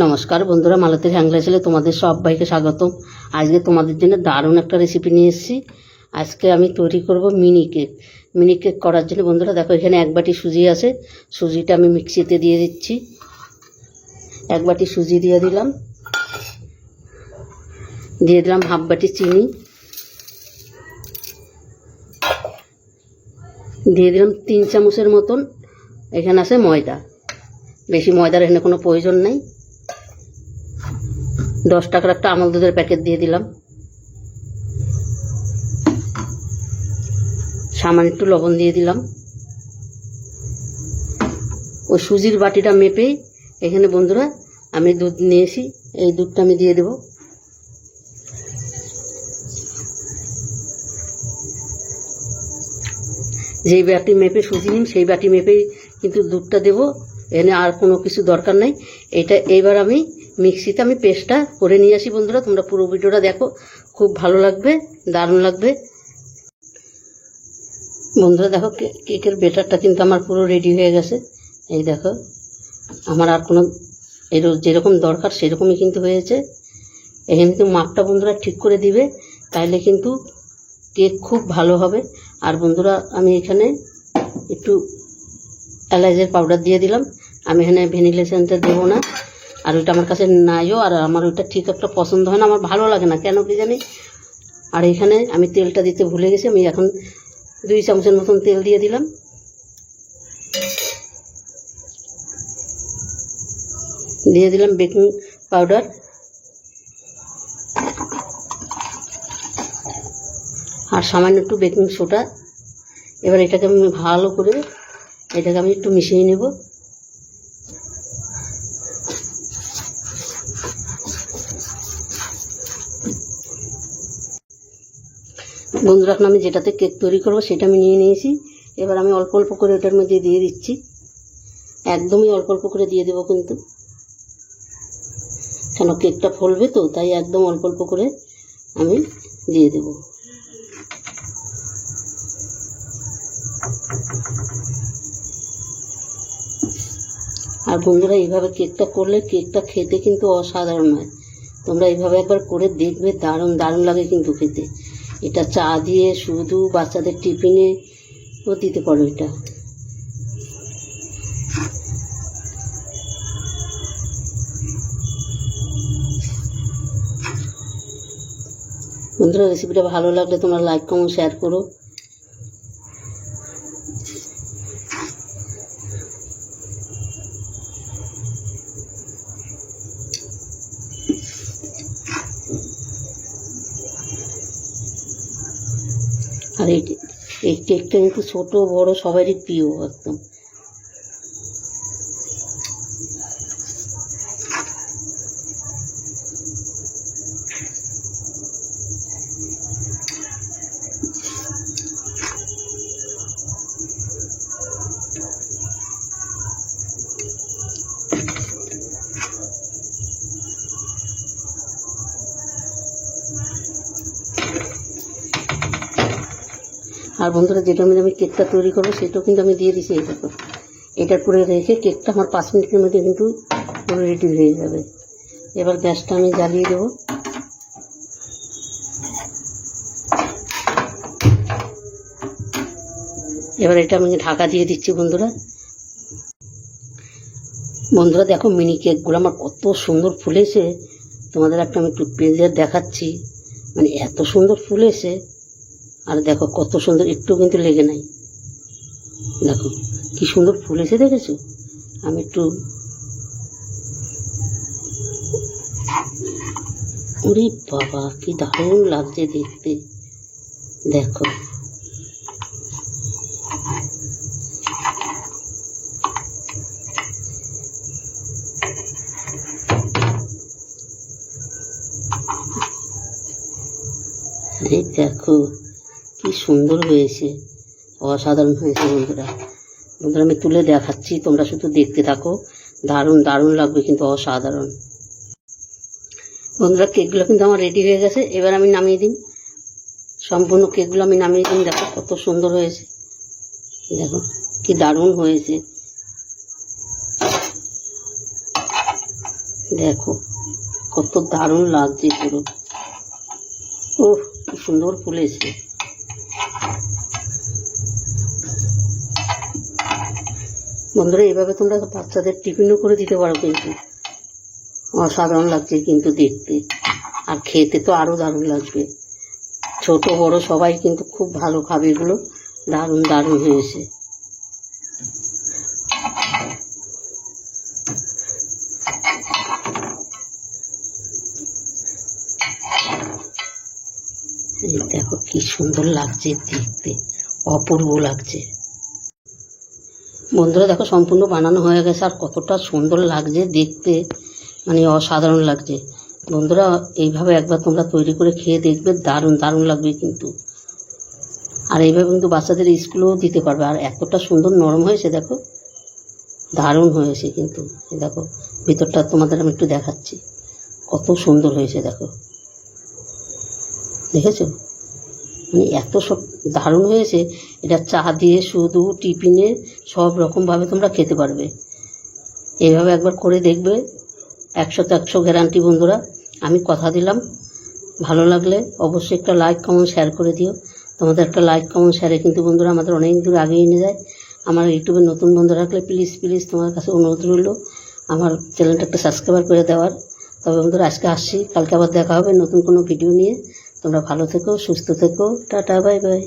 নমস্কার বন্ধুরা, মালতী হ্যাংলা ছেলে তোমাদের সবাইকে স্বাগতম। আজকে তোমাদের জন্য দারুণ একটা রেসিপি নিয়ে এসেছি। আজকে আমি তৈরি করব মিনি কেক। মিনি কেক করার জন্য বন্ধুরা দেখো, এখানে এক বাটি সুজি আছে। সুজিটা আমি মিক্সিতে দিয়ে দিচ্ছি। এক বাটি সুজি দিয়ে দিলাম হাফ বাটি চিনি, দিয়ে দিলাম 3 চামচের মতন এখানে আছে ময়দা। বেশি ময়দার এখানে কোনো প্রয়োজন নেই। 10 টাকার একটা আমল দুধের প্যাকেট দিয়ে দিলাম। সামান্য একটু লবণ দিয়ে দিলাম। ওই সুজির বাটিটা মেপেই এখানে বন্ধুরা আমি দুধ নিয়েছি, এই দুধটা আমি দিয়ে দেব। যেই বাটি মেপে সুজি নিন সেই বাটি মেপেই কিন্তু দুধটা দেব। এখানে আর কোনো কিছু দরকার নাই। এটা এইবার আমি মিক্সিতে পেস্টটা করে নিয়ে আসি। বন্ধুরা তোমরা পুরো ভিডিওটা দেখো, খুব ভালো লাগবে, দারুণ লাগবে। বন্ধুরা দেখো, কেকের ব্যাটারটা কিন্তু আমার পুরো রেডি হয়ে গেছে। এই দেখো, আমার আর কোনো যেরকম দরকার সেরকমই কিন্তু হয়েছে। এখানে কিন্তু মাপটা বন্ধুরা ঠিক করে দিবে, তাইলে কিন্তু কেক খুব ভালো হবে। আর বন্ধুরা আমি এখানে একটু এলাচের পাউডার দিয়ে দিলাম। আমি এখানে ভ্যানিলা এসেন্সটা দেবো না, আর ওইটা আমার কাছে নাইও, আর আমার ওইটা ঠিক একটা পছন্দ হয় না, আমার ভালো লাগে না কেন কি জানি। আর এখানে আমি তেলটা দিতে ভুলে গেছি। আমি এখন 2 চামচের মতন তেল দিয়ে দিলাম। দিয়ে দিলাম বেকিং পাউডার, আর সামান্য একটু বেকিং সোডা। এবার এটাকে আমি ভালো করে একটু মিশিয়ে নেব। বন্ধুরা এখন আমি যেটাতে কেক তৈরি করবো সেটা আমি নিয়ে নিয়েছি। এবার আমি অল্প অল্প করে ওটার মধ্যে দিয়ে দিচ্ছি। একদমই অল্প অল্প করে দিয়ে দেবো কিন্তু, কেন কেকটা ফলবে তো, তাই একদম অল্প অল্প করে আমি দিয়ে দেব। আর বন্ধুরা এইভাবে কেকটা করলে কেকটা খেতে কিন্তু অসাধারণ হয়। তোমরা এইভাবে একবার করে দেখবে, দারুণ দারুণ লাগে কিন্তু খেতে। এটা চা দিয়ে শুধু বাচ্চাদের টিফিনে ও দিতে পারো। এটা বন্ধুরা রেসিপিটা ভালো লাগলে তোমরা লাইক কমেন্ট শেয়ার করো। আর এই কেকটা কিন্তু ছোট বড় সবারই প্রিয় একদম। আর বন্ধুরা যেটার মধ্যে আমি কেকটা তৈরি করবো সেটাও কিন্তু আমি দিয়ে দিচ্ছি। এই দেখো, এটার পরে রেখে কেকটা আমার 5 মিনিটের মধ্যে কিন্তু পুরো রেডি হয়ে যাবে। এবার গ্যাসটা আমি জ্বালিয়ে দেবো। এবার এটা আমি ঢাকা দিয়ে দিচ্ছি। বন্ধুরা দেখো, মিনি কেকগুলো আমার কত সুন্দর ফুলেছে। তোমাদের একটা আমি টুথপিক দিয়ে দেখাচ্ছি, মানে এত সুন্দর ফুলেছে। আর দেখো কত সুন্দর, একটু কিন্তু লেগে নাই। দেখো কি সুন্দর ফুলেছে, দেখেছো? আমি একটু, ওরে বাবা কি দারুণ লাগছে দেখতে। দেখো এই দেখো কি সুন্দর হয়েছে, অসাধারণ হয়েছে। বন্ধুরা আমি তুলে দেখাচ্ছি, তোমরা শুধু দেখতে থাকো, দারুণ দারুণ লাগবে কিন্তু, অসাধারণ। বন্ধুরা কেকগুলো কিন্তু আমার রেডি হয়ে গেছে। এবার আমি নামিয়ে দিই, সম্পূর্ণ কেকগুলো আমি নামিয়ে দিই। দেখো কত সুন্দর হয়েছে, দেখো কি দারুণ হয়েছে। দেখো কত দারুণ লাগছে পুরো। ও কি সুন্দর ফুলেছে। বন্ধুরা এইভাবে তোমরা বাচ্চাদের টিফিনও করে দিতে পারো, কিন্তু অসাধারণ লাগছে কিন্তু দেখতে, আর খেতে তো আরও দারুণ লাগবে। ছোট বড় সবাই কিন্তু খুব ভালো খাবে এগুলো, দারুণ দারুণ হয়েছে। এই দেখো কি সুন্দর লাগছে দেখতে, অপূর্ব লাগছে। বন্ধুরা দেখো সম্পূর্ণ বানানো হয়ে গেছে, আর কতটা সুন্দর লাগছে দেখতে, মানে অসাধারণ লাগছে। বন্ধুরা এইভাবে একবার তোমরা তৈরি করে খেয়ে দেখবে, দারুণ দারুণ লাগবে কিন্তু। আর এইভাবে কিন্তু বাচ্চাদের স্কুলেও দিতে পারবে। আর এতটা সুন্দর নরম হয়েছে দেখো, দারুণ হয়েছে কিন্তু। দেখো ভিতরটা তোমাদের আমি একটু দেখাচ্ছি, কত সুন্দর হয়েছে দেখো, দেখেছো? মানে এত সব দারুণ হয়েছে। এটা চা দিয়ে, শুধু টিফিনে, সব রকমভাবে তোমরা খেতে পারবে। এইভাবে একবার করে দেখবে, 100-100 গ্যারান্টি। বন্ধুরা আমি কথা দিলাম, ভালো লাগলে অবশ্যই একটা লাইক কমেন্ট শেয়ার করে দিও। তোমাদের একটা লাইক কমেন্ট শেয়ারে কিন্তু বন্ধুরা আমাদের অনেক দূর আগিয়ে নিয়ে যায়। আমার ইউটিউবে নতুন বন্ধু রাখলে প্লিজ প্লিজ তোমার কাছে অনুরোধ রইল আমার চ্যানেলটা একটা সাবস্ক্রাইব করে দেওয়ার। তবে বন্ধুরা আজকে আসছি, কালকে আবার দেখা হবে নতুন কোনো ভিডিও নিয়ে। তোমরা ভালো থেকো, সুস্থ থেকো, টাটা, বাই বাই।